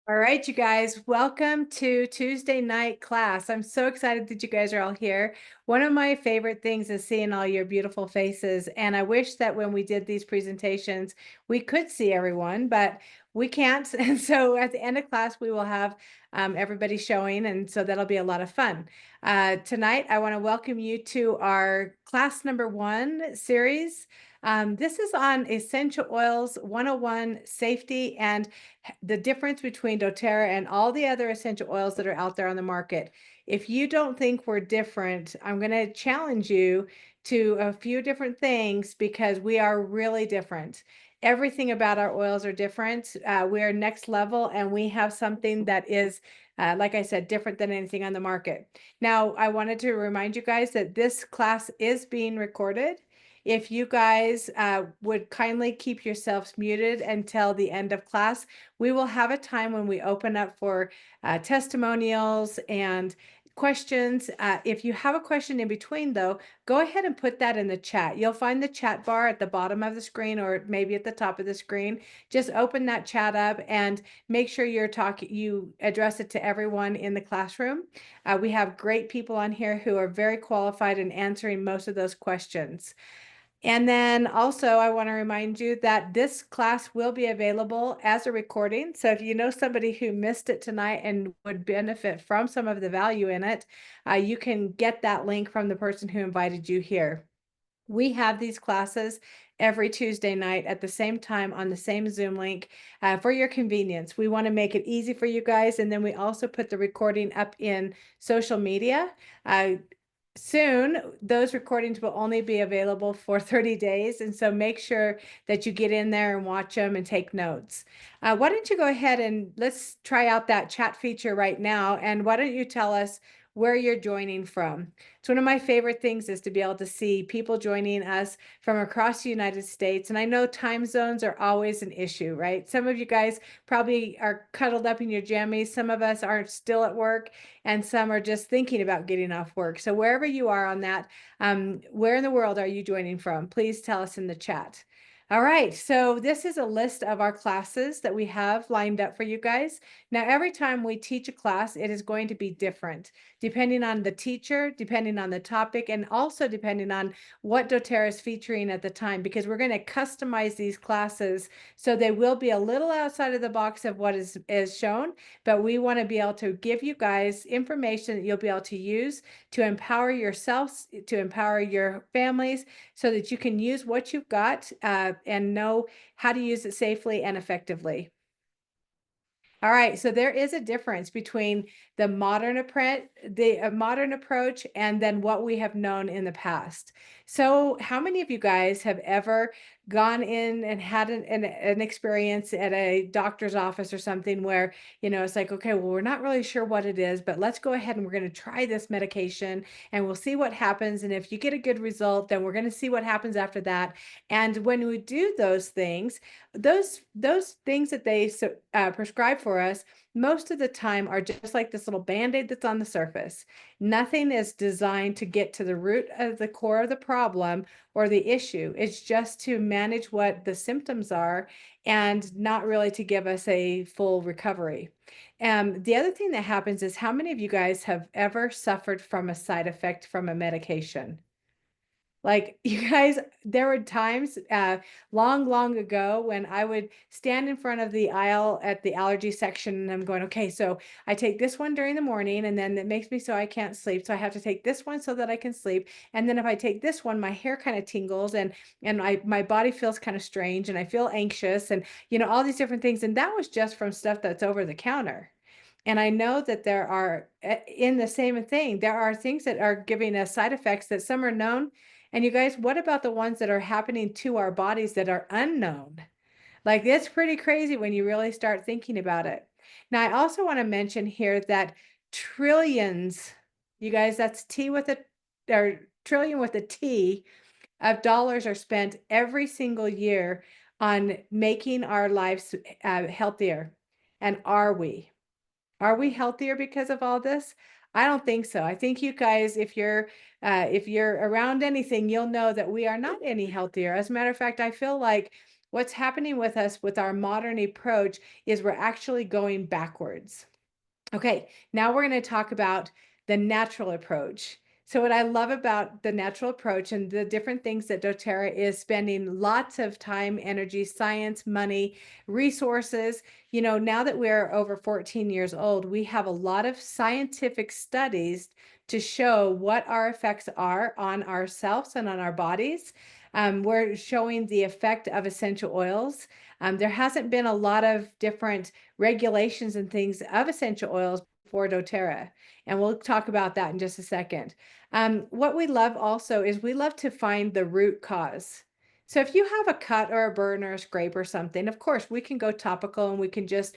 All right, you guys, welcome to Tuesday night class. I'm so excited that you guys are all here. One of my favorite things is seeing all your beautiful faces. And I wish that when we did these presentations, we could see everyone, but we can't. And so at the end of class, we will have everybody showing. And so that'll be a lot of fun. Tonight, I want to welcome you to our class number 1 series. This is on essential oils 101 safety and the difference between doTERRA and all the other essential oils that are out there on the market. If you don't think we're different, I'm going to challenge you to a few different things because we are really different. Everything about our oils are different. We are next level, and we have something that is, like I said, different than anything on the market. Now, I wanted to remind you guys that this class is being recorded. If you guys would kindly keep yourselves muted until the end of class, we will have a time when we open up for testimonials and questions. If you have a question in between, though, go ahead and put that in the chat. You'll find the chat bar at the bottom of the screen or maybe at the top of the screen. Just open that chat up and make sure you address it to everyone in the classroom. We have great people on here who are very qualified in answering most of those questions. And then also, I want to remind you that this class will be available as a recording. So if you know somebody who missed it tonight and would benefit from some of the value in it, you can get that link from the person who invited you here. We have these classes every Tuesday night at the same time on the same Zoom link for your convenience. We want to make it easy for you guys. And then we also put the recording up in social media. Soon, those recordings will only be available for 30 days. And so make sure that you get in there and watch them and take notes. Why don't you go ahead and let's try out that chat feature right now. And why don't you tell us where you're joining from? It's one of my favorite things is to be able to see people joining us from across the United States. And I know time zones are always an issue, right? Some of you guys probably are cuddled up in your jammies. Some of us are still at work, and some are just thinking about getting off work. So wherever you are on that, where in the world are you joining from? Please tell us in the chat. All right, so this is a list of our classes that we have lined up for you guys. Now, every time we teach a class, it is going to be different, depending on the teacher, depending on the topic, and also depending on what doTERRA is featuring at the time, because we're going to customize these classes so they will be a little outside of the box of what is shown, but we want to be able to give you guys information that you'll be able to use to empower yourselves, to empower your families, so that you can use what you've got and know how to use it safely and effectively. All right, so there is a difference between the modern approach and then what we have known in the past. So how many of you guys have ever gone in and had an experience at a doctor's office or something where, it's like, okay, well, we're not really sure what it is, but let's go ahead and we're going to try this medication and we'll see what happens. And if you get a good result, then we're going to see what happens after that. And when we do those things, those things that they prescribe for us most of the time are just like this little band-aid that's on the surface. Nothing is designed to get to the root of the core of the problem or the issue. It's just to manage what the symptoms are and not really to give us a full recovery. The other thing that happens is, how many of you guys have ever suffered from a side effect from a medication? Like, you guys, there were times long ago when I would stand in front of the aisle at the allergy section and I'm going, okay, so I take this one during the morning and then it makes me so I can't sleep. So I have to take this one so that I can sleep. And then if I take this one, my hair kind of tingles and my body feels kind of strange and I feel anxious and all these different things. And that was just from stuff that's over the counter. And I know that there are in the same thing, there are things that are giving us side effects that some are known. And you guys, what about the ones that are happening to our bodies that are unknown? Like, it's pretty crazy when you really start thinking about it. Now, I also want to mention here that trillions, you guys, that's T with a, or trillion with a T, of dollars are spent every single year on making our lives healthier. And are we? Are we healthier because of all this? I don't think so. I think you guys, if you're around anything, you'll know that we are not any healthier. As a matter of fact, I feel like what's happening with us with our modern approach is we're actually going backwards. Okay, now we're going to talk about the natural approach. So what I love about the natural approach and the different things that doTERRA is spending lots of time, energy, science, money, resources. Now that we're over 14 years old, we have a lot of scientific studies to show what our effects are on ourselves and on our bodies. We're showing the effect of essential oils. There hasn't been a lot of different regulations and things of essential oils for doTERRA, and we'll talk about that in just a second. What we love also is we love to find the root cause. So if you have a cut or a burn or a scrape or something, of course, we can go topical and we can just,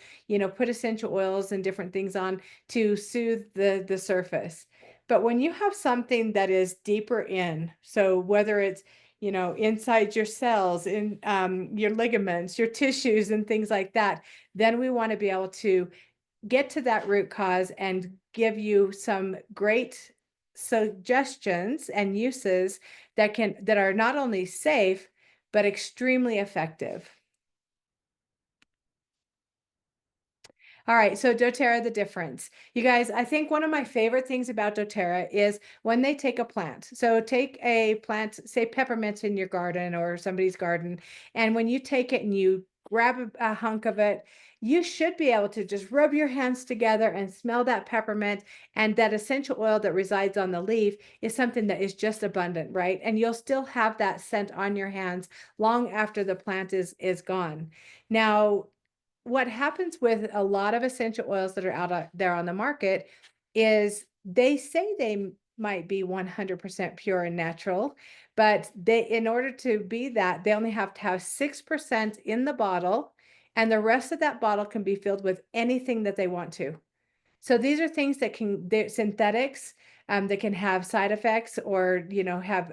put essential oils and different things on to soothe the surface. But when you have something that is deeper in, so whether it's inside your cells, in your ligaments, your tissues, and things like that, then we want to be able to get to that root cause and give you some great suggestions and uses that are not only safe, but extremely effective. All right, so doTERRA, the difference. You guys, I think one of my favorite things about doTERRA is when they take a plant. So take a plant, say peppermint in your garden or somebody's garden, and when you take it and you grab a hunk of it, you should be able to just rub your hands together and smell that peppermint, and that essential oil that resides on the leaf is something that is just abundant, right? And you'll still have that scent on your hands long after the plant is gone. Now, what happens with a lot of essential oils that are there on the market is they say they might be 100% pure and natural, but in order to be that, they only have to have 6% in the bottle, and the rest of that bottle can be filled with anything that they want to. So these are things that they're synthetics, that can have side effects or, have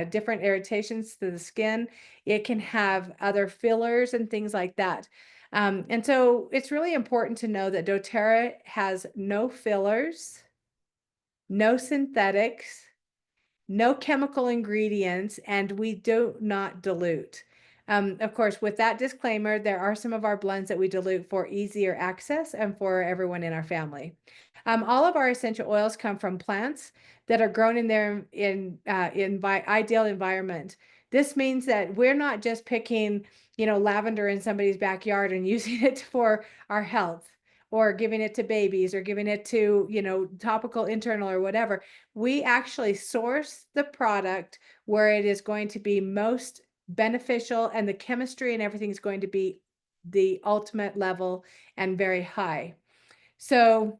different irritations to the skin. It can have other fillers and things like that. And so it's really important to know that doTERRA has no fillers, no synthetics, no chemical ingredients, and we do not dilute. Of course, with that disclaimer, there are some of our blends that we dilute for easier access and for everyone in our family. All of our essential oils come from plants that are grown in their ideal environment. This means that we're not just picking, lavender in somebody's backyard and using it for our health, or giving it to babies, or giving it to, topical internal or whatever. We actually source the product where it is going to be most beneficial, and the chemistry and everything is going to be the ultimate level and very high. So,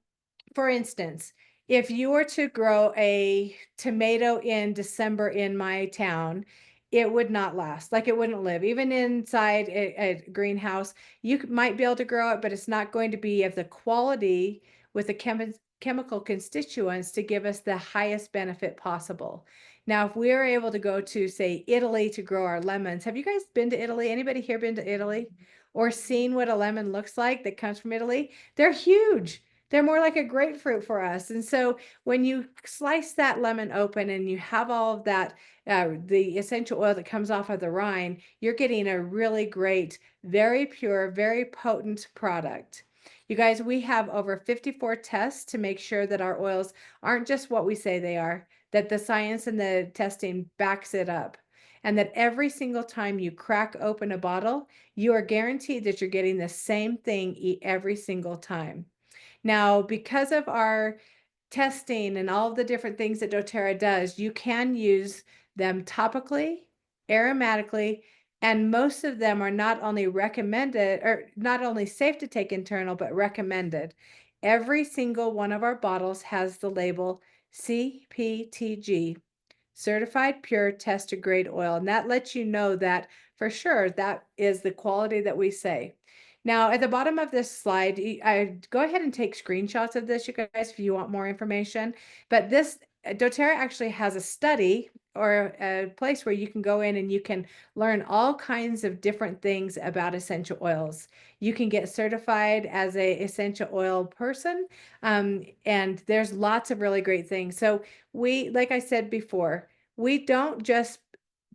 for instance, if you were to grow a tomato in December in my town, it would not last. Like, it wouldn't live. Even inside a greenhouse, you might be able to grow it, but it's not going to be of the quality with the chemical constituents to give us the highest benefit possible. Now, if we are able to go to, say, Italy to grow our lemons, have you guys been to Italy? Anybody here been to Italy or seen what a lemon looks like that comes from Italy? They're huge. They're more like a grapefruit for us. And so when you slice that lemon open and you have all of that, the essential oil that comes off of the rind, you're getting a really great, very pure, very potent product. You guys, we have over 54 tests to make sure that our oils aren't just what we say they are, that the science and the testing backs it up. And that every single time you crack open a bottle, you are guaranteed that you're getting the same thing every single time. Now, because of our testing and all of the different things that doTERRA does, you can use them topically, aromatically, and most of them are not only recommended, or not only safe to take internal, but recommended. Every single one of our bottles has the label CPTG, certified pure tested grade oil, and that lets you know that for sure that is the quality that we say. Now, at the bottom of this slide, I go ahead and take screenshots of this, you guys, if you want more information. But this doTERRA actually has a study, or a place where you can go in and you can learn all kinds of different things about essential oils. You can get certified as a essential oil person, and there's lots of really great things. So like I said before, we don't just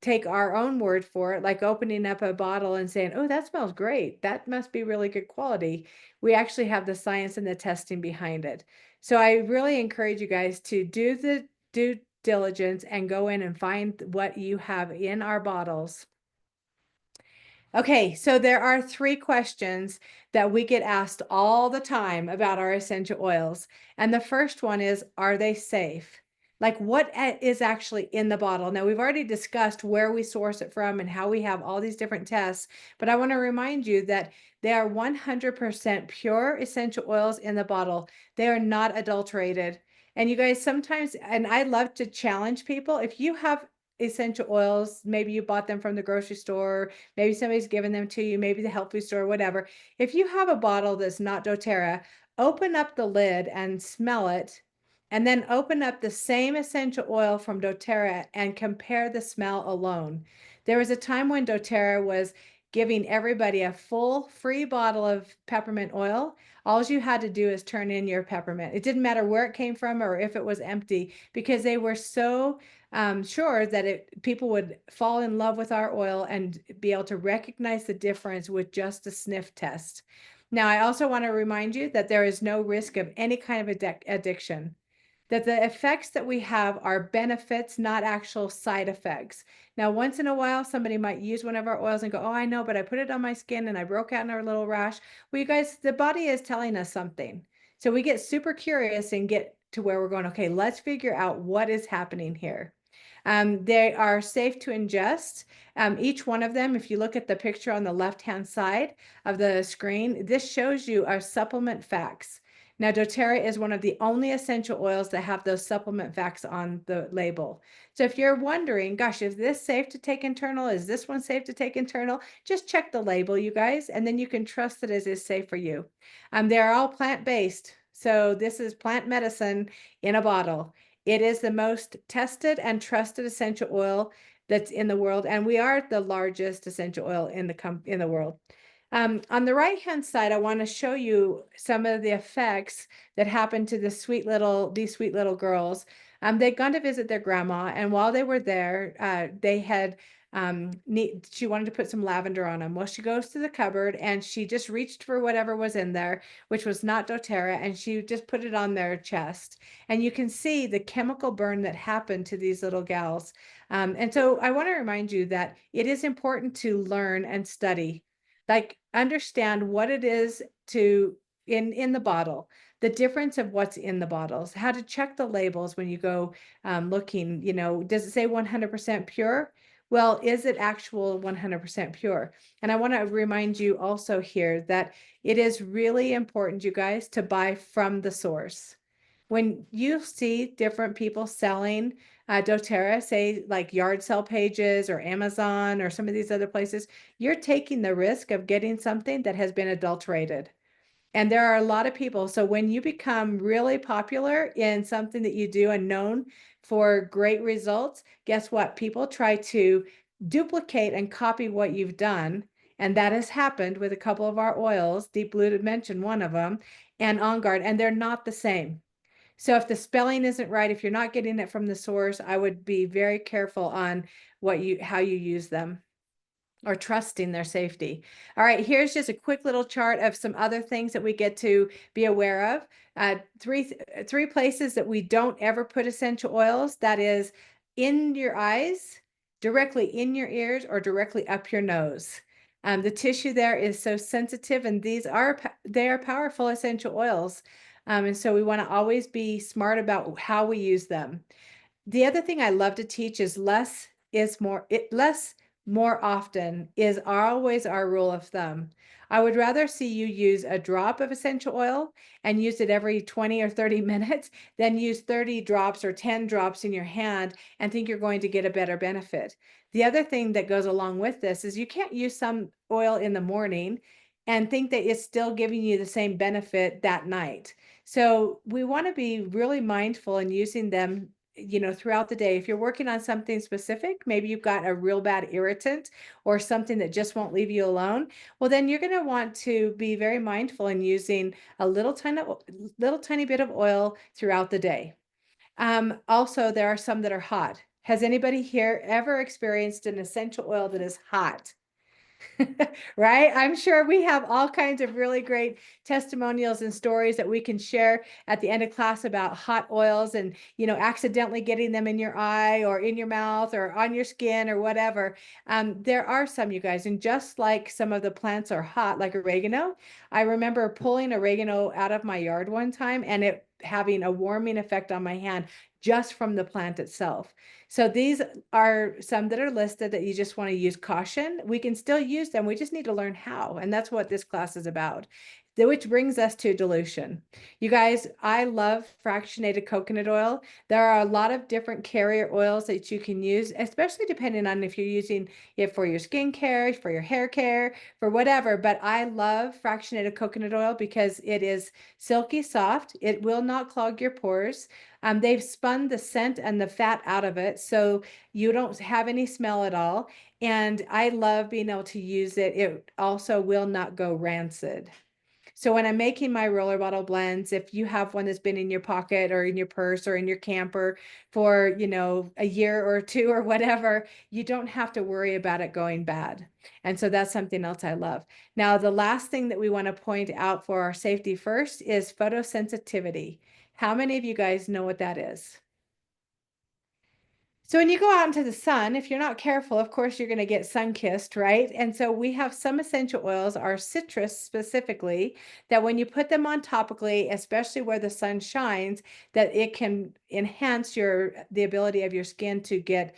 take our own word for it, like opening up a bottle and saying, "Oh, that smells great. That must be really good quality." We actually have the science and the testing behind it. So I really encourage you guys to do the due diligence and go in and find what you have in our bottles. Okay, so there are 3 questions that we get asked all the time about our essential oils. And the first one is, are they safe? Like, what is actually in the bottle? Now, we've already discussed where we source it from and how we have all these different tests, but I want to remind you that they are 100% pure essential oils in the bottle. They are not adulterated. And you guys sometimes, and I love to challenge people, if you have essential oils, maybe you bought them from the grocery store, maybe somebody's given them to you, maybe the health food store, whatever. If you have a bottle that's not doTERRA, open up the lid and smell it, and then open up the same essential oil from doTERRA and compare the smell alone. There was a time when doTERRA was giving everybody a full free bottle of peppermint oil. All you had to do is turn in your peppermint. It didn't matter where it came from or if it was empty, because they were so sure that people would fall in love with our oil and be able to recognize the difference with just a sniff test. Now, I also want to remind you that there is no risk of any kind of addiction, that the effects that we have are benefits, not actual side effects. Now, once in a while, somebody might use one of our oils and go, "Oh, I know, but I put it on my skin and I broke out in a little rash." Well, you guys, the body is telling us something. So we get super curious and get to where we're going, okay, let's figure out what is happening here. They are safe to ingest. Each one of them, if you look at the picture on the left-hand side of the screen, this shows you our supplement facts. Now, doTERRA is one of the only essential oils that have those supplement facts on the label. So if you're wondering, gosh, is this safe to take internal? Is this one safe to take internal? Just check the label, you guys, and then you can trust that it is safe for you. They're all plant-based. So this is plant medicine in a bottle. It is the most tested and trusted essential oil that's in the world, and we are the largest essential oil in the world. On the right-hand side, I want to show you some of the effects that happened to these sweet little girls. They'd gone to visit their grandma, and while they were there, they had she wanted to put some lavender on them. Well, she goes to the cupboard and she just reached for whatever was in there, which was not doTERRA, and she just put it on their chest. And you can see the chemical burn that happened to these little gals. And so I want to remind you that it is important to learn and study, like understand what it is to in the bottle, the difference of what's in the bottles, how to check the labels when you go looking, does it say 100% pure? Well, is it actual 100% pure? And I want to remind you also here that it is really important, you guys, to buy from the source. When you see different people selling doTERRA, say like yard sale pages or Amazon or some of these other places, you're taking the risk of getting something that has been adulterated. And there are a lot of people. So when you become really popular in something that you do and known for great results, guess what? People try to duplicate and copy what you've done. And that has happened with a couple of our oils. Deep Blue mentioned one of them, and On Guard, and they're not the same. So if the spelling isn't right, if you're not getting it from the source, I would be very careful on how you use them, or trusting their safety. All right, here's just a quick little chart of some other things that we get to be aware of. Three places that we don't ever put essential oils, that is in your eyes, directly in your ears, or directly up your nose. The tissue there is so sensitive, and they are powerful essential oils. And so we want to always be smart about how we use them. The other thing I love to teach is less is more. Less more often is always our rule of thumb. I would rather see you use a drop of essential oil and use it every 20 or 30 minutes than use 30 drops or 10 drops in your hand and think you're going to get a better benefit. The other thing that goes along with this is you can't use some oil in the morning and think that it's still giving you the same benefit that night. So we want to be really mindful in using them throughout the day. If you're working on something specific, maybe you've got a real bad irritant or something that just won't leave you alone, well, then you're going to want to be very mindful in using a little tiny bit of oil throughout the day. Also, there are some that are hot. Has anybody here ever experienced an essential oil that is hot? Right? I'm sure we have all kinds of really great testimonials and stories that we can share at the end of class about hot oils and, accidentally getting them in your eye or in your mouth or on your skin or whatever. There are some, you guys, and just like some of the plants are hot, like oregano, I remember pulling oregano out of my yard one time and it having a warming effect on my hand just from the plant itself. So these are some that are listed that you just want to use caution. We can still use them. We just need to learn how. And that's what this class is about. Which brings us to dilution. You guys, I love fractionated coconut oil. There are a lot of different carrier oils that you can use, especially depending on if you're using it for your skincare, for your hair care, for whatever. But I love fractionated coconut oil because it is silky soft. It will not clog your pores. They've spun the scent and the fat out of it, so you don't have any smell at all. And I love being able to use it. It also will not go rancid. So when I'm making my roller bottle blends, if you have one that's been in your pocket or in your purse or in your camper for, a year or two or whatever, you don't have to worry about it going bad. And so that's something else I love. Now, the last thing that we want to point out for our safety first is photosensitivity. How many of you guys know what that is? So when you go out into the sun, if you're not careful, of course, you're going to get sun-kissed, right? And so we have some essential oils, our citrus specifically, that when you put them on topically, especially where the sun shines, that it can enhance the ability of your skin to get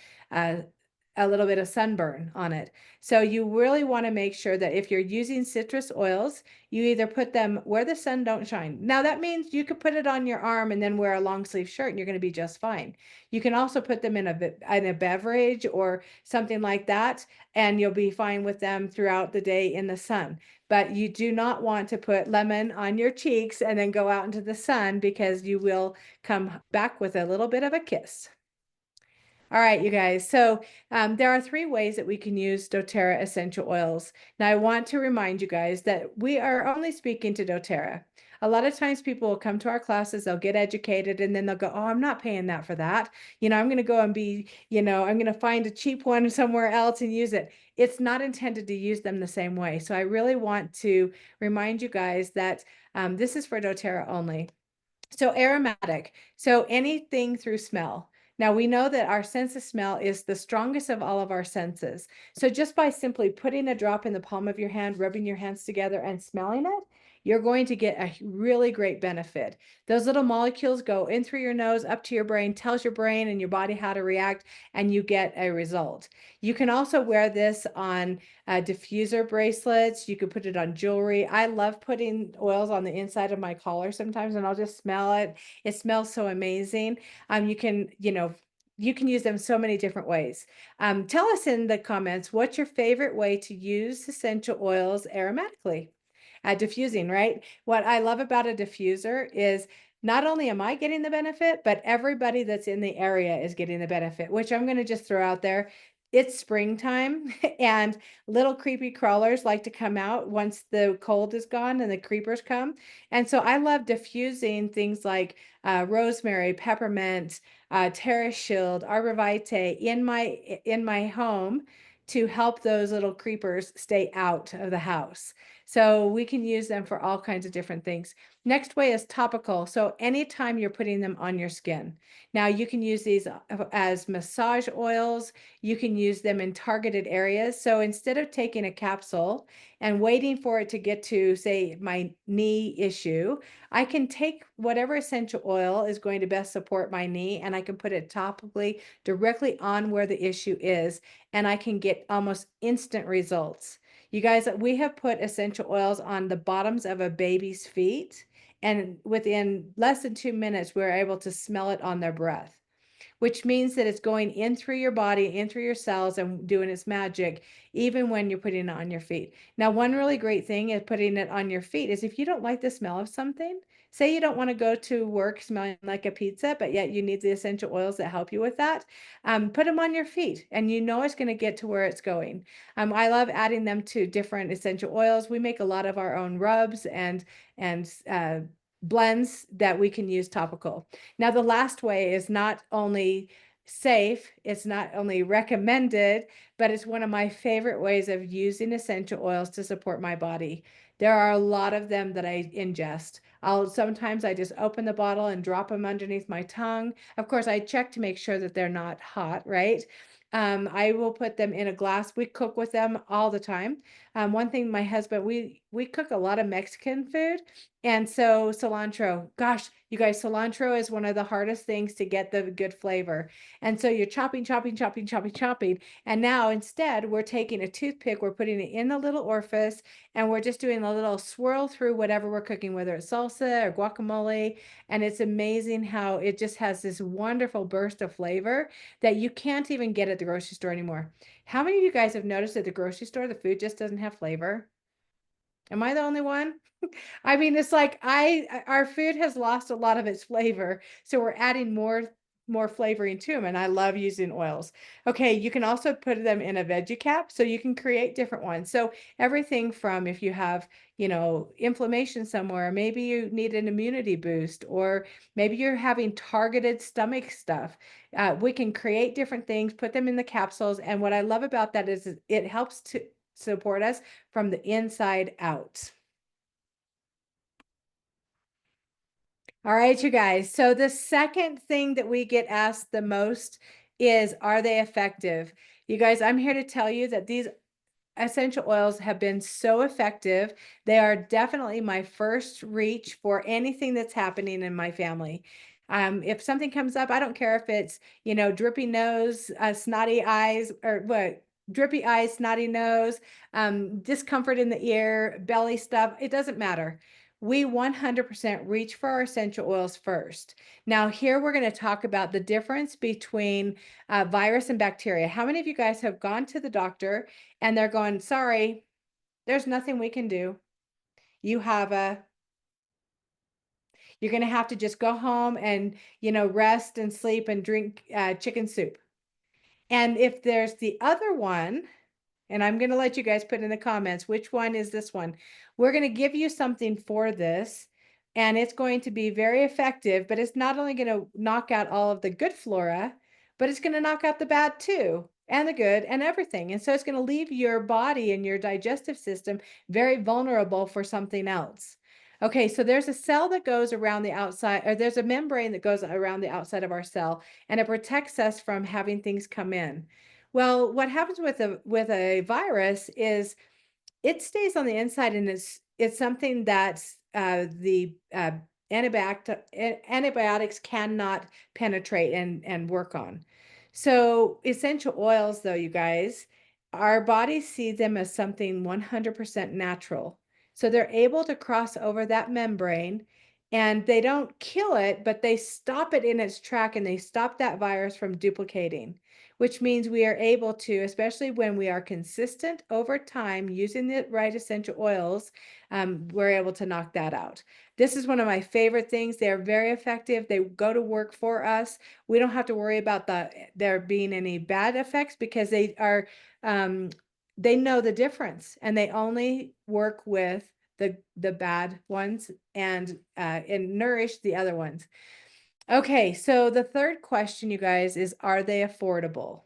a little bit of sunburn on it. So you really want to make sure that if you're using citrus oils, you either put them where the sun don't shine. Now that means you could put it on your arm and then wear a long sleeve shirt and you're going to be just fine. You can also put them in a beverage or something like that, and you'll be fine with them throughout the day in the sun. But you do not want to put lemon on your cheeks and then go out into the sun because you will come back with a little bit of a kiss. All right, you guys. So there are 3 ways that we can use doTERRA essential oils. Now, I want to remind you guys that we are only speaking to doTERRA. A lot of times people will come to our classes, they'll get educated, and then they'll go, oh, I'm not paying that for that. I'm going to go and I'm going to find a cheap one somewhere else and use it. It's not intended to use them the same way. So I really want to remind you guys that this is for doTERRA only. So aromatic, so anything through smell. Now we know that our sense of smell is the strongest of all of our senses. So just by simply putting a drop in the palm of your hand, rubbing your hands together and smelling it, you're going to get a really great benefit. Those little molecules go in through your nose, up to your brain, tells your brain and your body how to react, and you get a result. You can also wear this on diffuser bracelets. You could put it on jewelry. I love putting oils on the inside of my collar sometimes, and I'll just smell it. It smells so amazing. You can use them so many different ways. Tell us in the comments, what's your favorite way to use essential oils aromatically? Diffusing, right? What I love about a diffuser is not only am I getting the benefit, but everybody that's in the area is getting the benefit, which I'm going to just throw out there. It's springtime and little creepy crawlers like to come out once the cold is gone and the creepers come. And so I love diffusing things like rosemary, peppermint, terrace shield, arborvitae in my home to help those little creepers stay out of the house. So we can use them for all kinds of different things. Next way is topical. So anytime you're putting them on your skin. Now you can use these as massage oils. You can use them in targeted areas. So instead of taking a capsule and waiting for it to get to, say, my knee issue, I can take whatever essential oil is going to best support my knee and I can put it topically directly on where the issue is, and I can get almost instant results. You guys, we have put essential oils on the bottoms of a baby's feet, and within less than 2 minutes, we're able to smell it on their breath, which means that it's going in through your body, in through your cells, and doing its magic, even when you're putting it on your feet. Now, one really great thing is putting it on your feet is if you don't like the smell of something, say you don't want to go to work smelling like a pizza, but yet you need the essential oils that help you with that, put them on your feet, and you know it's going to get to where it's going. I love adding them to different essential oils. We make a lot of our own rubs and blends that we can use topical. Now, the last way is not only safe. It's not only recommended, but it's one of my favorite ways of using essential oils to support my body. There are a lot of them that I ingest. Sometimes I just open the bottle and drop them underneath my tongue. Of course, I check to make sure that they're not hot, right? I will put them in a glass. We cook with them all the time. One thing, my husband, we cook a lot of Mexican food, and so cilantro. Gosh, you guys, cilantro is one of the hardest things to get the good flavor. And so you're chopping, chopping, chopping, chopping, chopping. And now instead, we're taking a toothpick, we're putting it in the little orifice, and we're just doing a little swirl through whatever we're cooking, whether it's salsa or guacamole. And it's amazing how it just has this wonderful burst of flavor that you can't even get at the grocery store anymore. How many of you guys have noticed at the grocery store the food just doesn't have flavor? Am I the only one? I mean, it's like our food has lost a lot of its flavor, so we're adding more flavoring to them, and I love using oils. Okay, you can also put them in a veggie cap, so you can create different ones. So everything from if you have, inflammation somewhere, maybe you need an immunity boost, or maybe you're having targeted stomach stuff. We can create different things, put them in the capsules, and what I love about that is it helps to support us from the inside out. All right, you guys. So the second thing that we get asked the most is, are they effective? You guys, I'm here to tell you that these essential oils have been so effective. They are definitely my first reach for anything that's happening in my family. If something comes up, I don't care if it's, drippy nose, snotty eyes, or what, drippy eyes, snotty nose, discomfort in the ear, belly stuff, it doesn't matter. We 100% reach for our essential oils first. Now, here we're going to talk about the difference between virus and bacteria. How many of you guys have gone to the doctor and they're going, sorry, there's nothing we can do. You have you're going to have to just go home and, rest and sleep and drink chicken soup. And if there's the other one, and I'm going to let you guys put in the comments, which one is this one? We're going to give you something for this, and it's going to be very effective, but it's not only going to knock out all of the good flora, but it's going to knock out the bad too, and the good and everything. And so it's going to leave your body and your digestive system very vulnerable for something else. Okay, so there's a cell that goes around the outside, or there's a membrane that goes around the outside of our cell, and it protects us from having things come in. Well, what happens with a virus is it stays on the inside, and it's something that the antibiotics cannot penetrate and work on. So essential oils, though, you guys, our bodies see them as something 100% natural. So they're able to cross over that membrane, and they don't kill it, but they stop it in its track, and they stop that virus from duplicating, which means we are able to, especially when we are consistent over time using the right essential oils, we're able to knock that out. This is one of my favorite things. They're very effective. They go to work for us. We don't have to worry about there being any bad effects because they are, they know the difference, and they only work with the bad ones and nourish the other ones. Okay, so the third question, you guys, is, are they affordable?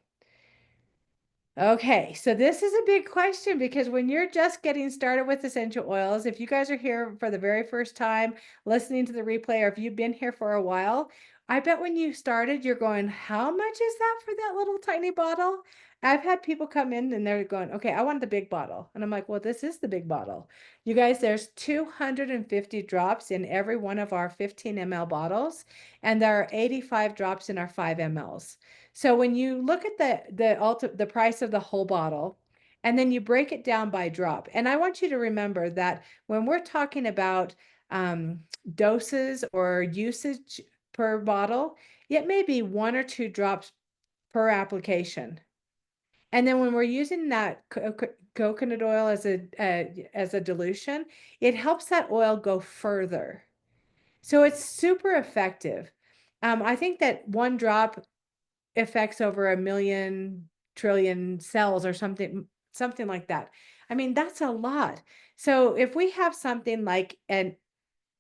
Okay, so this is a big question because when you're just getting started with essential oils, if you guys are here for the very first time listening to the replay, or if you've been here for a while, I bet when you started, you're going, how much is that for that little tiny bottle? I've had people come in and they're going, okay, I want the big bottle. And I'm like, well, this is the big bottle. You guys, there's 250 drops in every one of our 15 ml bottles, and there are 85 drops in our 5 mLs. So when you look at the price of the whole bottle, and then you break it down by drop, and I want you to remember that when we're talking about doses or usage per bottle, it may be 1 or 2 drops per application. And then when we're using that coconut oil as a dilution, it helps that oil go further. So it's super effective. I think that 1 drop affects over 1,000,000,000,000,000 cells or something like that. I mean, that's a lot. So if we have something like an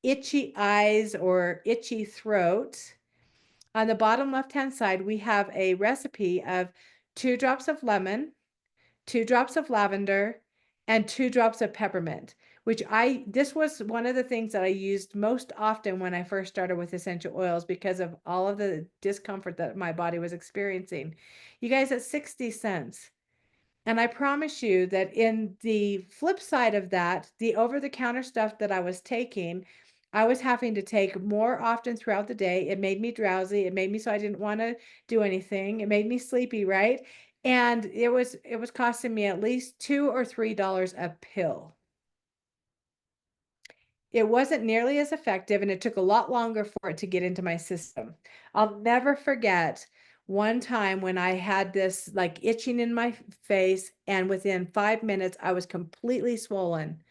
itchy eyes or itchy throat, On the bottom left-hand side, we have a recipe of 2 drops of lemon, 2 drops of lavender, and 2 drops of peppermint, which this was one of the things that I used most often when I first started with essential oils because of all of the discomfort that my body was experiencing. You guys, it's 60 cents. And I promise you that in the flip side of that, the over-the-counter stuff that I was taking, I was having to take more often throughout the day. It made me drowsy. It made me so I didn't want to do anything. It made me sleepy, right? And it was costing me at least $2 or $3 a pill. It wasn't nearly as effective, and it took a lot longer for it to get into my system. I'll never forget one time when I had this like itching in my face, and within 5 minutes, I was completely swollen.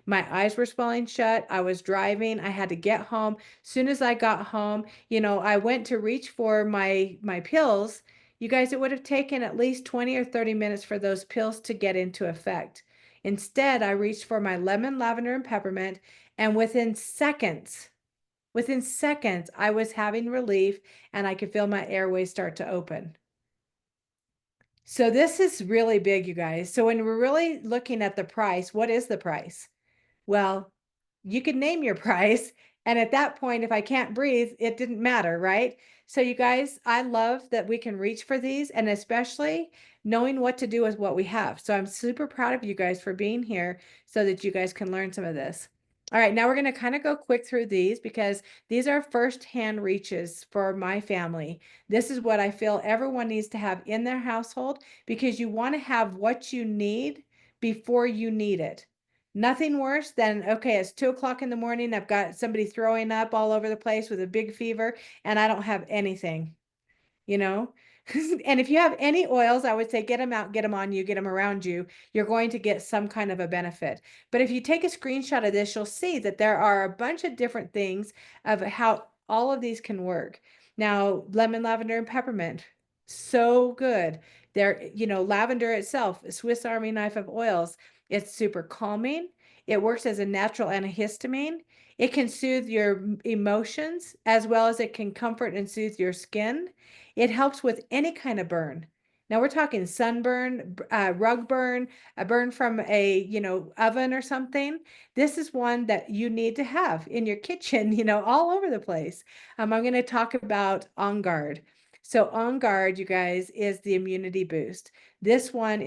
My eyes were swelling shut. I was driving. I had to get home. Soon as I got home, I went to reach for my pills. You guys, it would have taken at least 20 or 30 minutes for those pills to get into effect. Instead, I reached for my lemon, lavender, and peppermint, and within seconds, I was having relief and I could feel my airways start to open. So this is really big, you guys. So when we're really looking at the price, what is the price? Well, you can name your price. And at that point, if I can't breathe, it didn't matter, right? So you guys, I love that we can reach for these, and especially knowing what to do with what we have. So I'm super proud of you guys for being here so that you guys can learn some of this. All right, now we're going to kind of go quick through these because these are first-hand reaches for my family. This is what I feel everyone needs to have in their household because you want to have what you need before you need it. Nothing worse than, okay, it's 2 o'clock in the morning. I've got somebody throwing up all over the place with a big fever, and I don't have anything, you know? And if you have any oils, I would say get them out, get them on you, get them around you. You're going to get some kind of a benefit. But if you take a screenshot of this, you'll see that there are a bunch of different things of how all of these can work. Now, lemon, lavender, and peppermint, so good. Lavender itself, Swiss Army knife of oils. It's super calming. It works as a natural antihistamine. It can soothe your emotions as well as it can comfort and soothe your skin. It helps with any kind of burn. Now we're talking sunburn, rug burn, a burn from a oven or something. This is one that you need to have in your kitchen, all over the place. I'm going to talk about On Guard. So On Guard, you guys, is the immunity boost. This one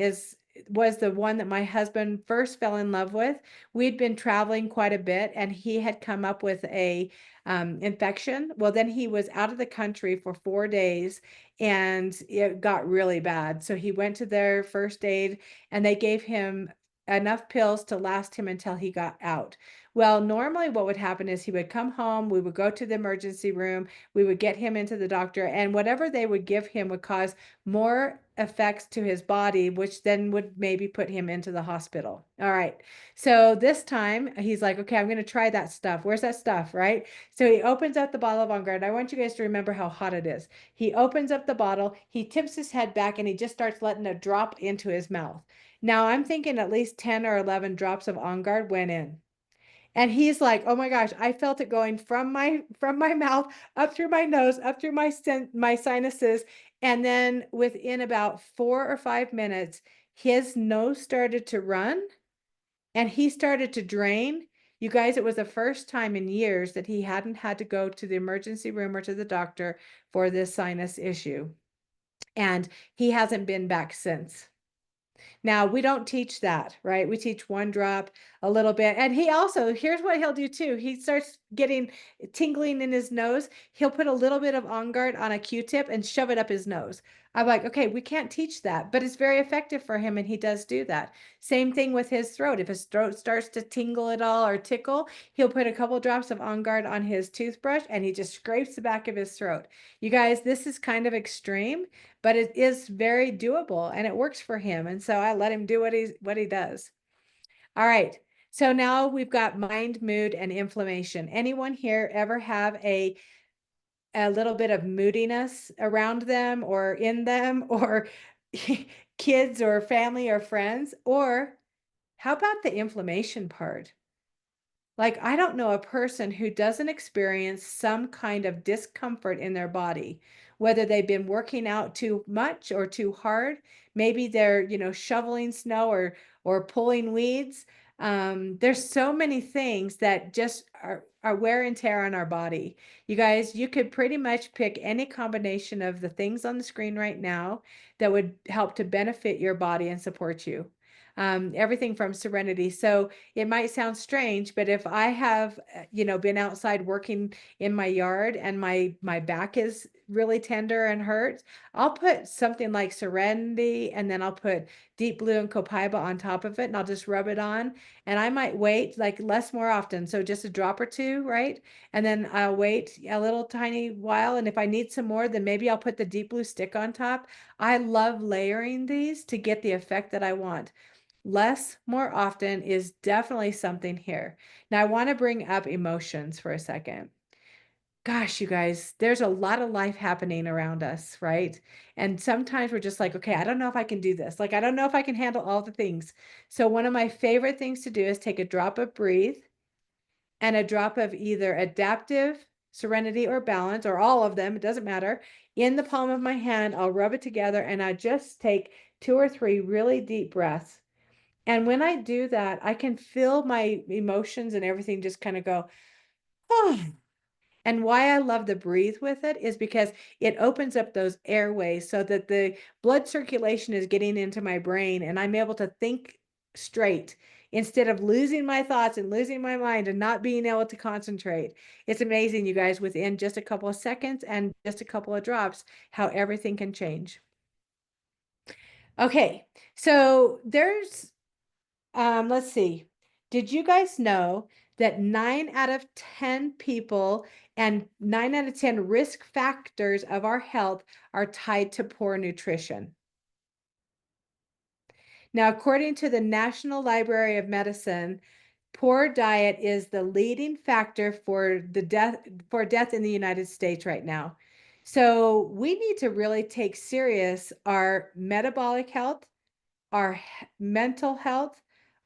was the one that my husband first fell in love with. We'd been traveling quite a bit, and he had come up with a infection. Well, then he was out of the country for 4 days, and it got really bad. So he went to their first aid, and they gave him enough pills to last him until he got out. Well, normally what would happen is he would come home, we would go to the emergency room, we would get him into the doctor, and whatever they would give him would cause more effects to his body, which then would maybe put him into the hospital. All right. So this time he's like, okay, I'm going to try that stuff. Where's that stuff? Right. So he opens up the bottle of On Guard. I want you guys to remember how hot it is. He opens up the bottle, he tips his head back, and he just starts letting a drop into his mouth. Now I'm thinking at least 10 or 11 drops of On Guard went in. And he's like, oh my gosh, I felt it going from my mouth up through my nose, up through my sinuses. And then within about 4 or 5 minutes, his nose started to run and he started to drain. You guys, it was the first time in years that he hadn't had to go to the emergency room or to the doctor for this sinus issue. And he hasn't been back since. Now, we don't teach that, right? We teach one drop a little bit. And he also, here's what he'll do too. He starts getting tingling in his nose. He'll put a little bit of On Guard on a Q-tip and shove it up his nose. I'm like, okay, we can't teach that, but it's very effective for him, and he does do that. Same thing with his throat. If his throat starts to tingle at all or tickle, he'll put a couple drops of On Guard on his toothbrush, and he just scrapes the back of his throat. You guys, this is kind of extreme, but it is very doable, and it works for him. And so I let him do what he does. All right. So now we've got mind, mood, and inflammation. Anyone here ever have a little bit of moodiness around them or in them, or kids or family or friends? Or how about the inflammation part? Like, I don't know a person who doesn't experience some kind of discomfort in their body, whether they've been working out too much or too hard. Maybe they're, shoveling snow or pulling weeds. There's so many things that just are wear and tear on our body. You guys, you could pretty much pick any combination of the things on the screen right now that would help to benefit your body and support you. Everything from serenity. So it might sound strange, but if I have, been outside working in my yard and my back is really tender and hurt, I'll put something like Serenity and then I'll put Deep Blue and Copaiba on top of it and I'll just rub it on. And I might wait like less more often. So just a drop or two, right? And then I'll wait a little tiny while. And if I need some more, then maybe I'll put the Deep Blue stick on top. I love layering these to get the effect that I want. Less more often is definitely something here. Now, I want to bring up emotions for a second. Gosh, you guys, there's a lot of life happening around us, right? And sometimes we're just like, okay, I don't know if I can do this. Like, I don't know if I can handle all the things. So, one of my favorite things to do is take a drop of breathe and a drop of either adaptive, serenity, or balance, or all of them, it doesn't matter. In the palm of my hand, I'll rub it together and I just take 2 or 3 really deep breaths. And when I do that, I can feel my emotions and everything just kind of go, oh. And why I love the breathe with it is because it opens up those airways so that the blood circulation is getting into my brain and I'm able to think straight instead of losing my thoughts and losing my mind and not being able to concentrate. It's amazing, you guys, within just a couple of seconds and just a couple of drops, how everything can change. Okay, so let's see. Did you guys know that 9 out of 10 people and 9 out of 10 risk factors of our health are tied to poor nutrition? Now, according to the National Library of Medicine, poor diet is the leading factor for death in the United States right now. So we need to really take serious our metabolic health, our mental health,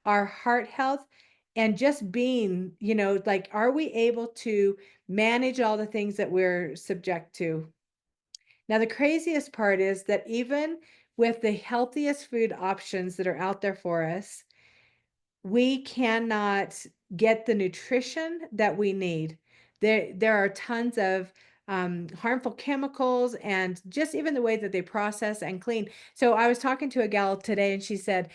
our heart health, and just being, like, are we able to manage all the things that we're subject to? Now, the craziest part is that even with the healthiest food options that are out there for us, we cannot get the nutrition that we need. There are tons of harmful chemicals and just even the way that they process and clean. So I was talking to a gal today and she said,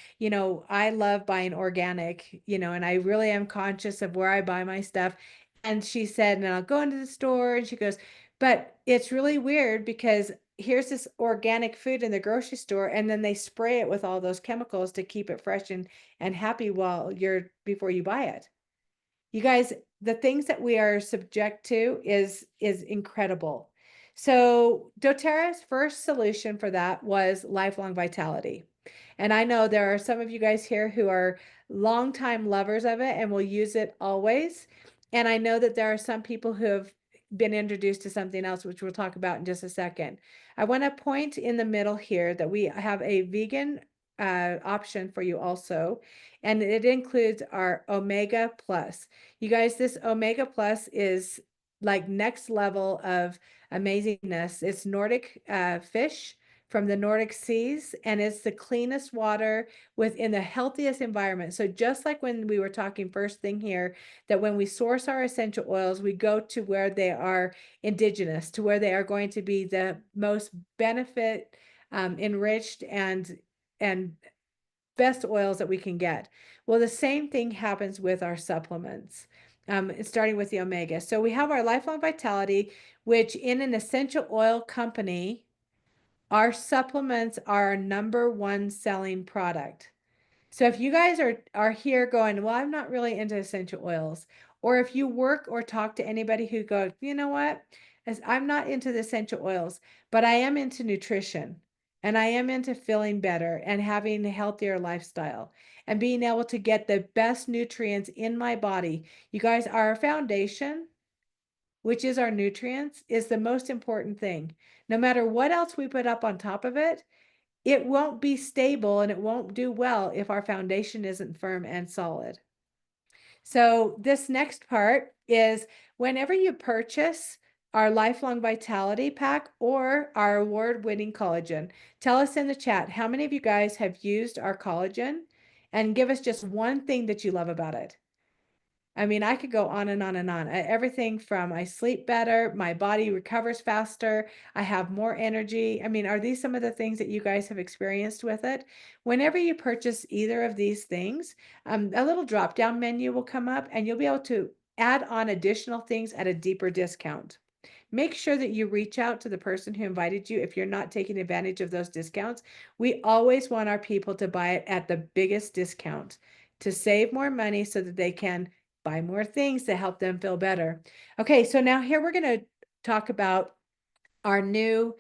I love buying organic, and I really am conscious of where I buy my stuff. And she said, and I'll go into the store and she goes, but it's really weird because here's this organic food in the grocery store and then they spray it with all those chemicals to keep it fresh and happy before you buy it. You guys, the things that we are subject to is incredible. So doTERRA's first solution for that was lifelong vitality. And I know there are some of you guys here who are longtime lovers of it and will use it always. And I know that there are some people who have been introduced to something else, which we'll talk about in just a second. I want to point in the middle here that we have a vegan option for you also, and it includes our Omega Plus. You guys, this Omega Plus is like next level of amazingness. It's Nordic fish from the Nordic seas, and it's the cleanest water within the healthiest environment. So just like when we were talking first thing here, that when we source our essential oils, we go to where they are indigenous, to where they are going to be the most benefit enriched and best oils that we can get. Well, the same thing happens with our supplements. Starting with the omega. So we have our lifelong vitality, which in an essential oil company, our supplements are our #1 selling product. So if you guys are here going, well, I'm not really into essential oils, or if you work or talk to anybody who goes, you know what, as I'm not into the essential oils, but I am into nutrition and I am into feeling better and having a healthier lifestyle and being able to get the best nutrients in my body. You guys, our foundation, which is our nutrients, is the most important thing. No matter what else we put up on top of it, it won't be stable and it won't do well if our foundation isn't firm and solid. So this next part is whenever you purchase our Lifelong Vitality Pack or our award-winning collagen, tell us in the chat how many of you guys have used our collagen, and give us just one thing that you love about it. I mean, I could go on and on and on. Everything from I sleep better, my body recovers faster, I have more energy. I mean, are these some of the things that you guys have experienced with it? Whenever you purchase either of these things, a little drop-down menu will come up and you'll be able to add on additional things at a deeper discount. Make sure that you reach out to the person who invited you if you're not taking advantage of those discounts. We always want our people to buy it at the biggest discount to save more money so that they can buy more things to help them feel better. Okay, so now here we're going to talk about our new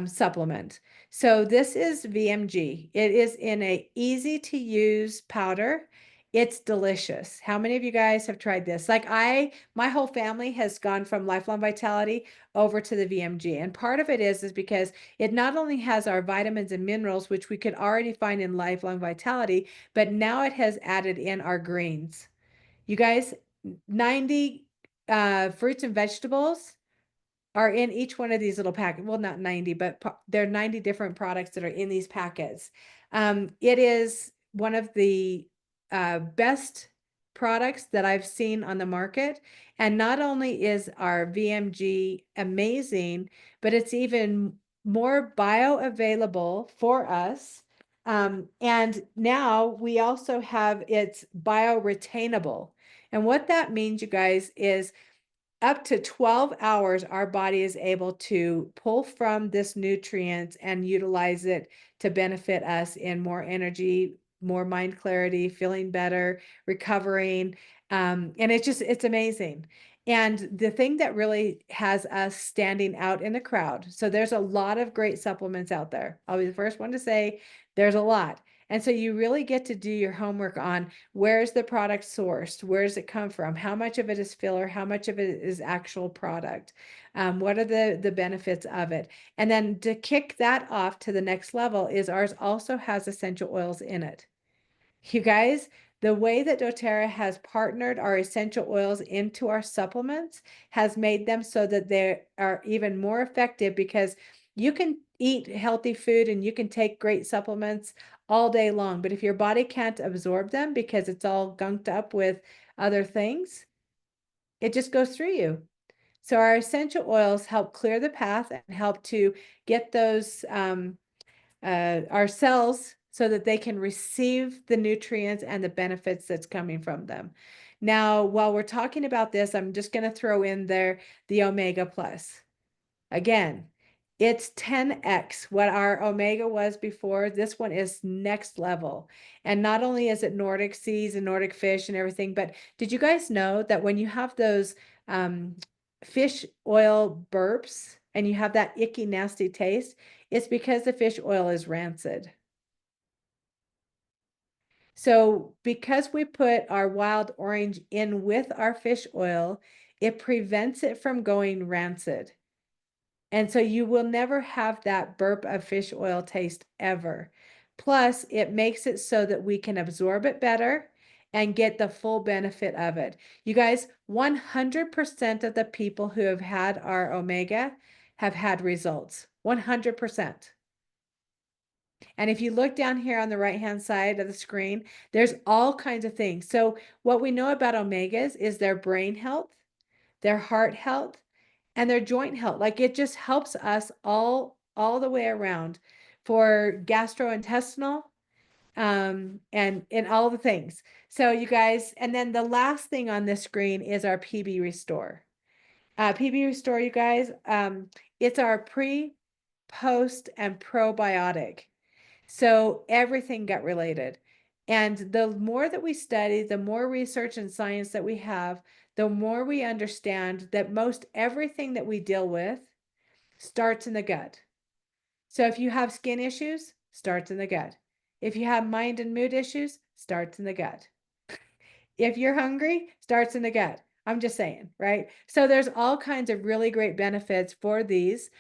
supplement. So this is VMG. It is in a easy to use powder. It's delicious. How many of you guys have tried this? Like my whole family has gone from Lifelong Vitality over to the VMG. And part of it is because it not only has our vitamins and minerals, which we could already find in Lifelong Vitality, but now it has added in our greens. You guys, 90 fruits and vegetables are in each one of these little packets. Well, not 90, but there are 90 different products that are in these packets. It is one of the best products that I've seen on the market. And not only is our VMG amazing, but it's even more bioavailable for us. And now we also have it's bioretainable. And what that means, you guys, is up to 12 hours, our body is able to pull from this nutrient and utilize it to benefit us in more energy, more mind clarity, feeling better, recovering. And it's amazing. And the thing that really has us standing out in the crowd, so there's a lot of great supplements out there. I'll be the first one to say there's a lot. And so you really get to do your homework on where's the product sourced? Where does it come from? How much of it is filler? How much of it is actual product? What are the benefits of it? And then to kick that off to the next level is ours also has essential oils in it. You guys, the way that doTERRA has partnered our essential oils into our supplements has made them so that they are even more effective, because you can eat healthy food and you can take great supplements all day long, but if your body can't absorb them because it's all gunked up with other things, it just goes through you. So our essential oils help clear the path and help to get those our cells so that they can receive the nutrients and the benefits that's coming from them. Now, while we're talking about this, I'm just going to throw in there the Omega Plus. Again, it's 10x what our Omega was before. This one is next level. And not only is it Nordic seas and Nordic fish and everything, but did you guys know that when you have those fish oil burps and you have that icky, nasty taste, it's because the fish oil is rancid. So because we put our wild orange in with our fish oil, it prevents it from going rancid. And so you will never have that burp of fish oil taste ever. Plus, it makes it so that we can absorb it better and get the full benefit of it. You guys, 100% of the people who have had our Omega have had results. 100%. And if you look down here on the right-hand side of the screen, there's all kinds of things. So what we know about omegas is their brain health, their heart health, and their joint health. Like it just helps us all the way around for gastrointestinal and all the things. So you guys, and then the last thing on this screen is our PB Restore. PB Restore, you guys, it's our pre, post, and probiotic. So everything gut related. And the more that we study, the more research and science that we have, the more we understand that most everything that we deal with starts in the gut. So if you have skin issues, starts in the gut. If you have mind and mood issues, starts in the gut. If you're hungry, starts in the gut. I'm just saying, right? So there's all kinds of really great benefits for these.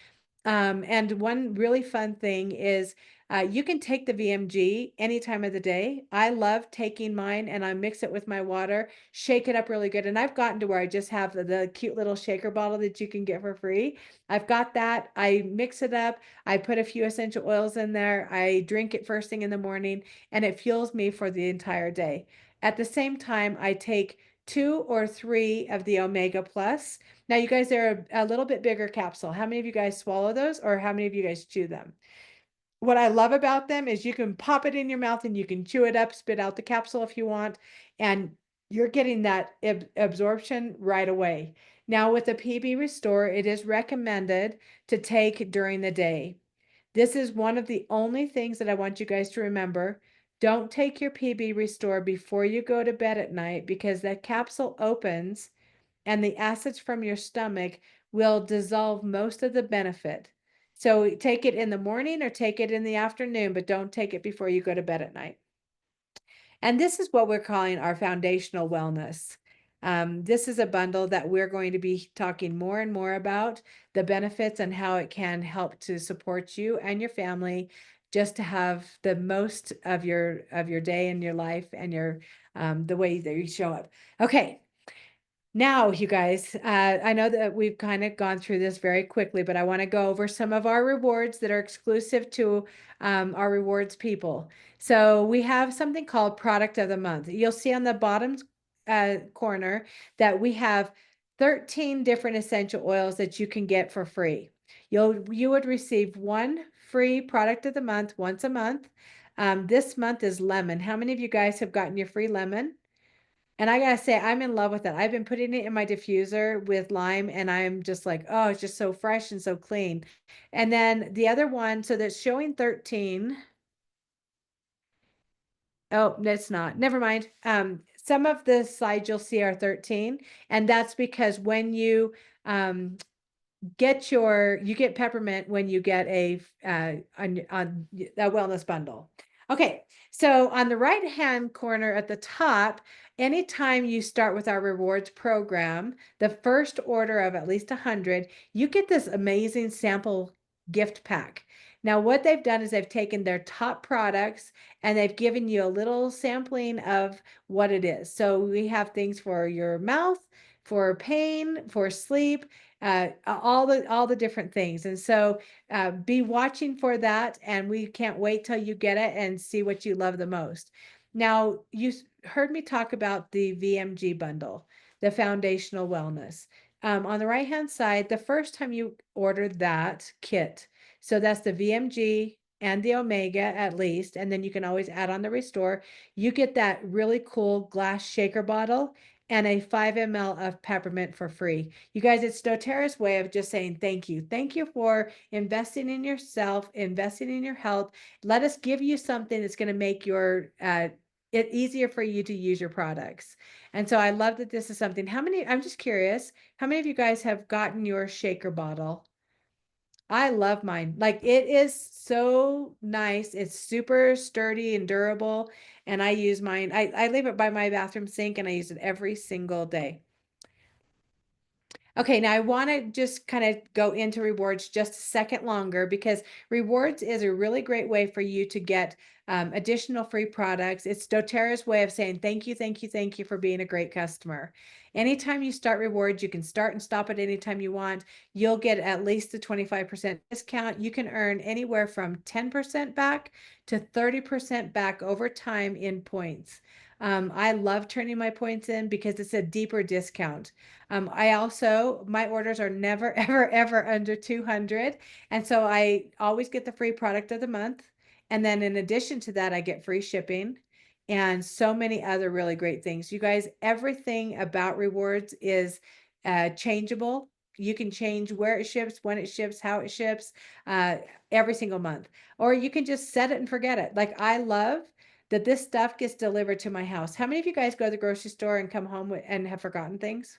And one really fun thing is You can take the VMG any time of the day. I love taking mine and I mix it with my water, shake it up really good. And I've gotten to where I just have the cute little shaker bottle that you can get for free. I've got that. I mix it up. I put a few essential oils in there. I drink it first thing in the morning and it fuels me for the entire day. At the same time, I take 2 or 3 of the Omega Plus. Now, you guys, they're a little bit bigger capsule. How many of you guys swallow those, or how many of you guys chew them? What I love about them is you can pop it in your mouth and you can chew it up, spit out the capsule if you want, and you're getting that absorption right away. Now, with the PB Restore, it is recommended to take during the day. This is one of the only things that I want you guys to remember. Don't take your PB Restore before you go to bed at night, because that capsule opens and the acids from your stomach will dissolve most of the benefit. So take it in the morning or take it in the afternoon, but don't take it before you go to bed at night. And this is what we're calling our foundational wellness. This is a bundle that we're going to be talking more and more about the benefits and how it can help to support you and your family, just to have the most of your day and your life and your the way that you show up. Okay, now, you guys, I know that we've kind of gone through this very quickly, but I want to go over some of our rewards that are exclusive to our rewards people. So we have something called Product of the Month. You'll see on the bottom corner that we have 13 different essential oils that you can get for free. You would receive one free product of the month once a month. This month is lemon. How many of you guys have gotten your free lemon? And I gotta say, I'm in love with it. I've been putting it in my diffuser with lime, and I'm just like, oh, it's just so fresh and so clean. And then the other one, so that's showing 13. Oh, that's not. Never mind. Some of the slides you'll see are 13, and that's because when you you get peppermint when you get a wellness bundle. Okay, so on the right hand corner at the top, anytime you start with our rewards program, the first order of at least 100, you get this amazing sample gift pack. Now, what they've done is they've taken their top products and they've given you a little sampling of what it is. So we have things for your mouth, for pain, for sleep, all the different things. And so be watching for that, and we can't wait till you get it and see what you love the most. Now, you heard me talk about the VMG bundle, the foundational wellness. On the right hand side, the first time you ordered that kit, so that's the VMG and the Omega at least, and then you can always add on the Restore, you get that really cool glass shaker bottle and a 5 ml of peppermint for free. You guys, it's doTERRA's way of just saying thank you. Thank you for investing in yourself, investing in your health. Let us give you something that's going to make it easier for you to use your products. And so I love that this is something. I'm just curious, how many of you guys have gotten your shaker bottle? I love mine. Like, it is so nice. It's super sturdy and durable. And I use mine. I leave it by my bathroom sink and I use it every single day. Okay, now I want to just kind of go into rewards just a second longer, because rewards is a really great way for you to get additional free products. It's doTERRA's way of saying thank you, thank you, thank you for being a great customer. Anytime you start rewards, you can start and stop it anytime you want. You'll get at least a 25% discount. You can earn anywhere from 10% back to 30% back over time in points. I love turning my points in because it's a deeper discount. My orders are never, ever, ever under 200. And so I always get the free product of the month. And then in addition to that, I get free shipping and so many other really great things. You guys, everything about rewards is changeable. You can change where it ships, when it ships, how it ships, every single month. Or you can just set it and forget it. Like, I love that this stuff gets delivered to my house. How many of you guys go to the grocery store and come home and have forgotten things?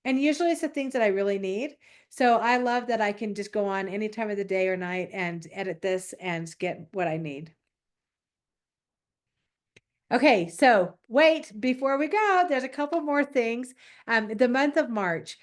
And usually it's the things that I really need. So I love that I can just go on any time of the day or night and edit this and get what I need. Okay, so wait, before we go, there's a couple more things. The month of March,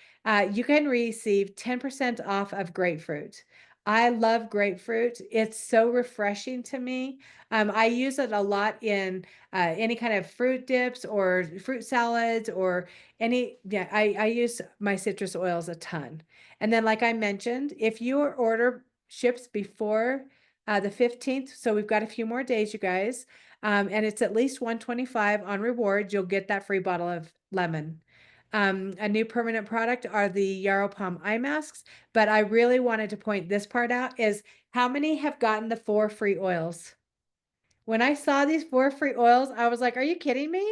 you can receive 10% off of grapefruit. I love grapefruit. It's so refreshing to me. I use it a lot in any kind of fruit dips or fruit salads or yeah, I use my citrus oils a ton. And then, like I mentioned, if your order ships before the 15th, so we've got a few more days, you guys, and it's at least 125 on rewards, you'll get that free bottle of lemon. A new permanent product are the Yarrow Palm eye masks. But I really wanted to point this part out is how many have gotten the 4 free oils? When I saw these 4 free oils, I was like, "Are you kidding me?"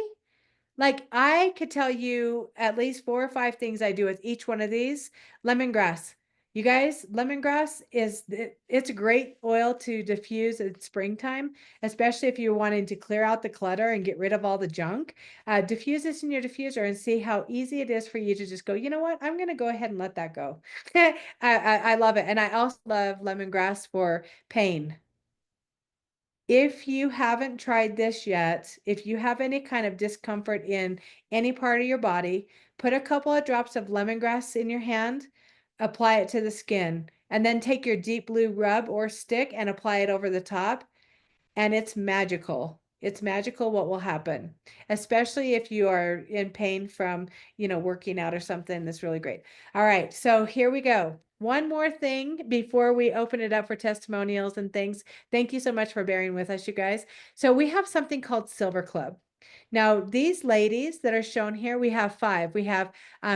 Like, I could tell you at least 4 or 5 things I do with each one of these. Lemongrass. You guys, lemongrass it's a great oil to diffuse in springtime, especially if you're wanting to clear out the clutter and get rid of all the junk. Diffuse this in your diffuser and see how easy it is for you to just go, "You know what? I'm gonna go ahead and let that go." I love it, and I also love lemongrass for pain. If you haven't tried this yet, if you have any kind of discomfort in any part of your body, put a couple of drops of lemongrass in your hand, apply it to the skin, and then take your deep blue rub or stick and apply it over the top and it's magical. It's magical what will happen, especially if you are in pain from, working out or something. That's really great. All right, so here we go. One more thing before we open it up for testimonials and things. Thank you so much for bearing with us, you guys. So we have something called Silver Club. Now, these ladies that are shown here, we have 5. We have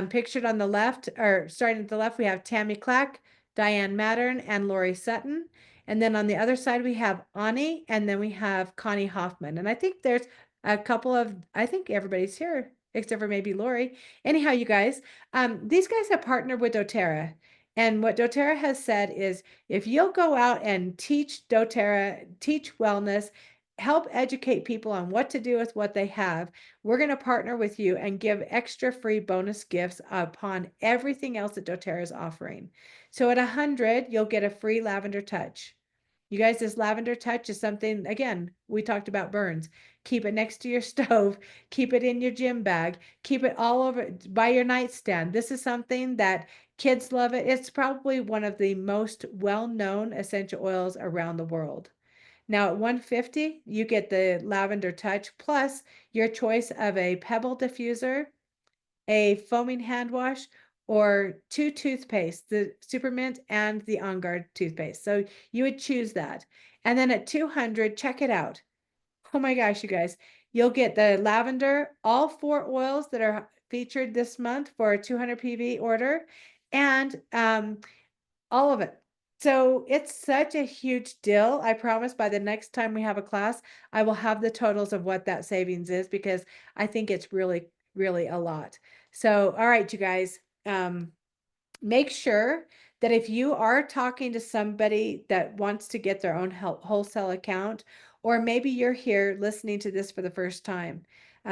pictured on the left, or starting at the left, we have Tammy Clack, Diane Mattern, and Lori Sutton. And then on the other side, we have Ani, and then we have Connie Hoffman. And I think there's a couple of, I think everybody's here, except for maybe Lori. Anyhow, you guys, these guys have partnered with doTERRA. And what doTERRA has said is if you'll go out and teach doTERRA, teach wellness, help educate people on what to do with what they have, we're going to partner with you and give extra free bonus gifts upon everything else that doTERRA is offering. So at 100, you'll get a free lavender touch. You guys, this lavender touch is something, again, we talked about burns. Keep it next to your stove, keep it in your gym bag, keep it all over by your nightstand. This is something that kids love it. It's probably one of the most well-known essential oils around the world. Now at 150, you get the lavender touch plus your choice of a pebble diffuser, a foaming hand wash, or 2 toothpastes, the Supermint and the On Guard toothpaste. So you would choose that. And then at 200, check it out. Oh my gosh, you guys, you'll get the lavender, all 4 oils that are featured this month for a 200 PV order, and all of it. So it's such a huge deal. I promise by the next time we have a class, I will have the totals of what that savings is because I think it's really, really a lot. So, all right, you guys, make sure that if you are talking to somebody that wants to get their own wholesale account, or maybe you're here listening to this for the first time,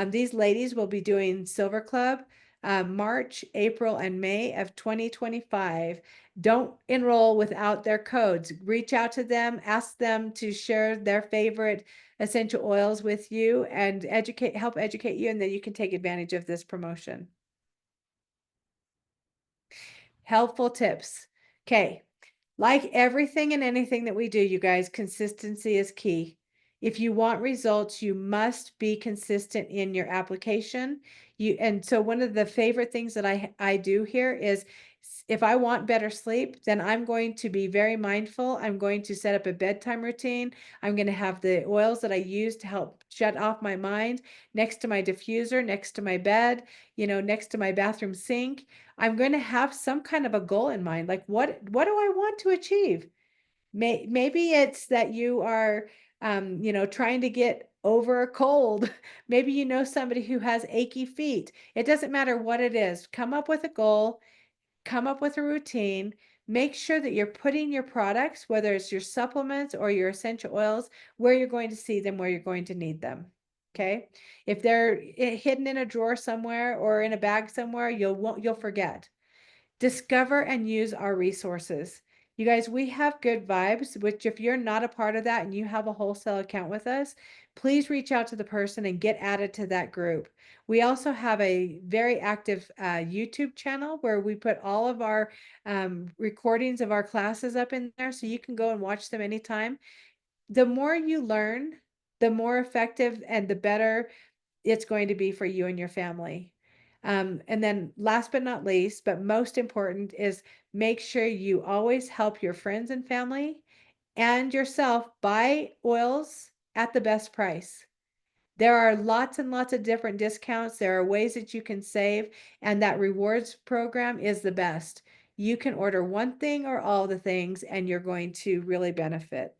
these ladies will be doing Silver Club March, April, and May of 2025. Don't enroll without their codes. Reach out to them, ask them to share their favorite essential oils with you and help educate you, and then you can take advantage of this promotion. Helpful tips. Okay. Like everything and anything that we do, you guys, consistency is key. If you want results, you must be consistent in your application. And so one of the favorite things that I do here is if I want better sleep, then I'm going to be very mindful. I'm going to set up a bedtime routine. I'm going to have the oils that I use to help shut off my mind next to my diffuser, next to my bed, next to my bathroom sink. I'm going to have some kind of a goal in mind. Like what do I want to achieve? Maybe it's that you are, trying to get over a cold. Maybe you know somebody who has achy feet. It doesn't matter what it is. Come up with a goal, come up with a routine. Make sure that you're putting your products, whether it's your supplements or your essential oils, where you're going to see them, where you're going to need them. Okay. If they're hidden in a drawer somewhere or in a bag somewhere, you'll forget. Discover and use our resources. You guys, we have Good Vibes, which if you're not a part of that and you have a wholesale account with us, please reach out to the person and get added to that group. We also have a very active YouTube channel where we put all of our recordings of our classes up in there so you can go and watch them anytime. The more you learn, the more effective and the better it's going to be for you and your family. And then last but not least, but most important is make sure you always help your friends and family and yourself buy oils at the best price. There are lots and lots of different discounts. There are ways that you can save, and that rewards program is the best. You can order one thing or all the things, and you're going to really benefit.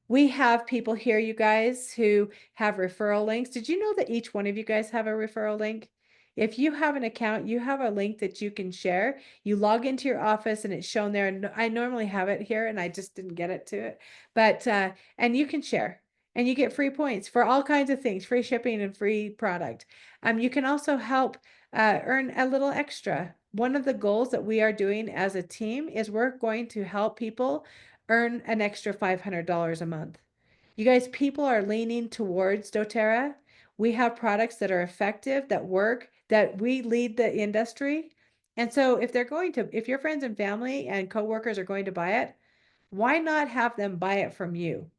We have people here, you guys, who have referral links. Did you know that each one of you guys have a referral link? If you have an account, you have a link that you can share. You log into your office and it's shown there. And I normally have it here and I just didn't get it to it. But, and you can share and you get free points for all kinds of things, free shipping and free product. You can also help earn a little extra. One of the goals that we are doing as a team is we're going to help people earn an extra $500 a month. You guys, people are leaning towards doTERRA. We have products that are effective, that work, that we lead the industry. And so if your friends and family and coworkers are going to buy it, why not have them buy it from you?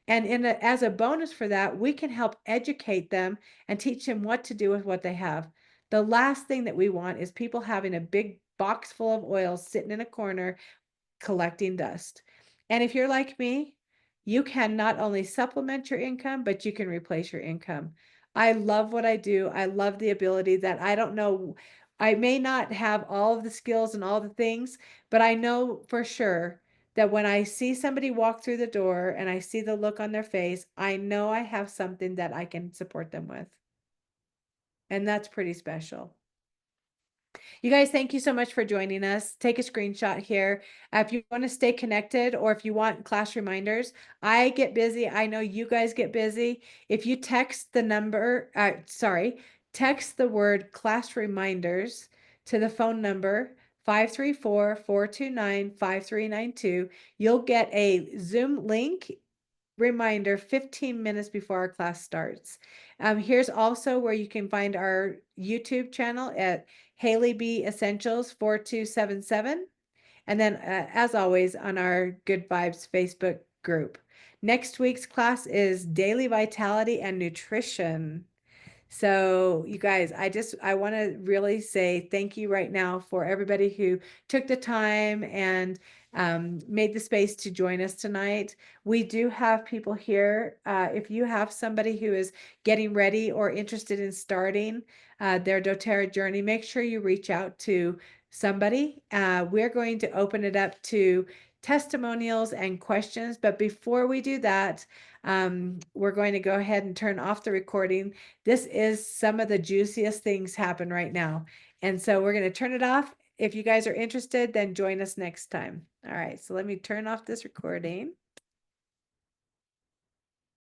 And as a bonus for that, we can help educate them and teach them what to do with what they have. The last thing that we want is people having a big box full of oils sitting in a corner collecting dust. And if you're like me, you can not only supplement your income, but you can replace your income. I love what I do. I love the ability that I don't know. I may not have all of the skills and all the things, but I know for sure that when I see somebody walk through the door and I see the look on their face, I know I have something that I can support them with. And that's pretty special. You guys, thank you so much for joining us. Take a screenshot here. If you want to stay connected or if you want class reminders, I get busy. I know you guys get busy. If you text the number, text the word class reminders to the phone number 534-429-5392, you'll get a Zoom link reminder 15 minutes before our class starts. Here's also where you can find our YouTube channel at Hayley B Essentials 4277. And then, as always, on our Good Vibes Facebook group. Next week's class is Daily Vitality and Nutrition. So you guys, I want to really say thank you right now for everybody who took the time and made the space to join us tonight. We do have people here. If you have somebody who is getting ready or interested in starting their doTERRA journey, make sure you reach out to somebody. We're going to open it up to testimonials and questions. But before we do that, we're going to go ahead and turn off the recording. This is some of the juiciest things happen right now. And so we're going to turn it off. If you guys are interested, then join us next time. All right, so let me turn off this recording.